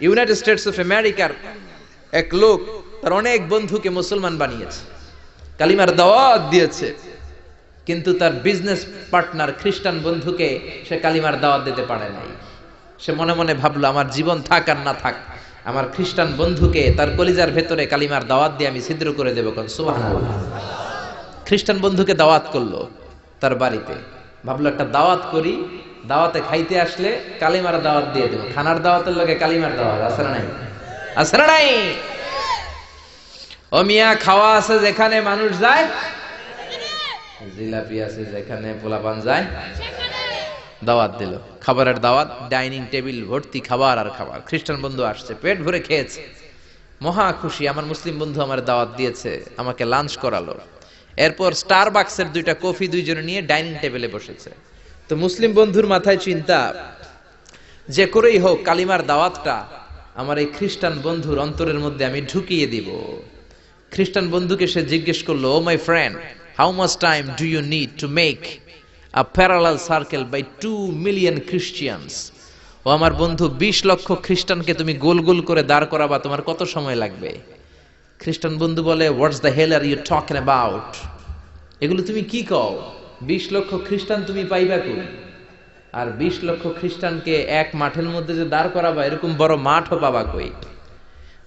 United states of আমেরিকার এক লোক তার অনেক বন্ধুকে মুসলমান বানিয়েছে, কালিমার দাওয়াত দিয়েছে, কিন্তু তার বিজনেস পার্টনার খ্রিস্টান বন্ধুকে সে কালিমার দাওয়াত দিতে পারে নাই। সে মনে মনে ভাবলো, আমার জীবন থাক আর না থাক, আমার খ্রিস্টান বন্ধুকে তার কলিজার ভেতরে কালিমার দাওয়াত দিয়ে আমি ছিদ্র করে দেবো। কোন সুবহানাল্লাহ। খ্রিস্টান বন্ধুকে দাওয়াত করলো তার বাড়িতে, ভাবলো একটা দাওয়াত করি, দাওয়াতে খাইতে আসলে কালিমার দাওয়াত দিয়ে দেবো। খানার দাওয়াতের লগে কালিমার দাওয়াত আছে না নাই? আছে না নাই? ও মিয়া, খাওয়া আছে যেখানে মানুষ যায়, জিলাপি আছে যেখানে পোলাপান যায়, দাওয়াত দিল, খাবারের দাওয়াত, ডাইনিং টেবিল ভর্তি খাবার আর খাবার। খ্রিস্টান বন্ধু আসছে, পেট ভরে খেয়েছে, মহা খুশি, আমার মুসলিম বন্ধু আমার দাওয়াত দিয়েছে, আমাকে লাঞ্চ করালো। এরপর স্টারবাকসের 2টা কফি দুইজনে নিয়ে ডাইনিং টেবিলে বসেছে। তো মুসলিম বন্ধুর মাথায় চিন্তা, যে করেই হোক কালিমার দাওয়াতটা আমার এই খ্রিস্টান বন্ধুর অন্তরের মধ্যে আমি ঢুকিয়ে দিব। খ্রিস্টান বন্ধুকে সে জিজ্ঞেস করলো, oh my friend, how much time do you need to make a parallel circle by 2 million Christians? ও আমার বন্ধু, 20 লক্ষ খ্রিস্টানকে তুমি গোল গোল করে দাঁড় করাবা, তোমার কত সময় লাগবে? খ্রিস্টান বন্ধু বলে, what's the hell are you talking about? এগুলো তুমি কি কও? 20 লক্ষ খ্রিস্টান তুমি পাইবা কই? আর 20 লক্ষ খ্রিস্টানকে এক মাঠের মধ্যে যে দাঁড় করাবা, এরকম বড় মাঠও পাবা কই?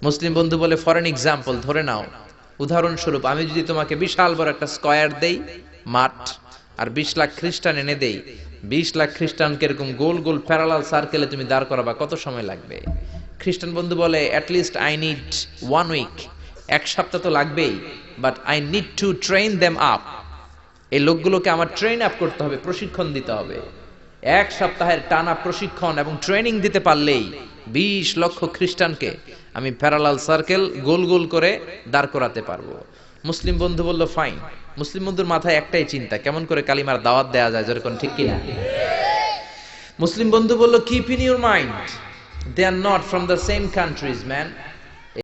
মুসলিম বন্ধু বলে, ফর এন এক্সাম্পল, ধরে নাও, উদাহরণস্বরূপ আমি যদি তোমাকে বিশাল বড় একটা স্কয়ার দেই, মাঠ, আর 20 লাখ খ্রিস্টান এনে দেই, 20 লাখ খ্রিস্টানকে এরকম গোল গোল প্যারালাল সার্কেলে তুমি দাঁড় করাবা, কত সময় লাগবে? খ্রিস্টান বন্ধু বলে, at least I need 1 week, 1 সপ্তাহ তো লাগবেই, but I need to train them up. এই লোকগুলোকে আমার ট্রেন আপ করতে হবে, প্রশিক্ষণ দিতে হবে। 1 সপ্তাহের টানা প্রশিক্ষণ এবং ট্রেনিং দিতে পারলেই 20 লক্ষ খ্রিস্টানকে আমি প্যারালাল সার্কেল গোল গোল করে দাঁড় করাতে পারবো। মুসলিম বন্ধু বলল, ফাইন। মুসলিম বন্ধুর মাথায় একটাই চিন্তা, কেমন করে কালিমার দাওয়াত দেয়া যায়, যেরকম, ঠিক কিনা? মুসলিম বন্ধু বলল, keep in your mind, they are not from the same countries man.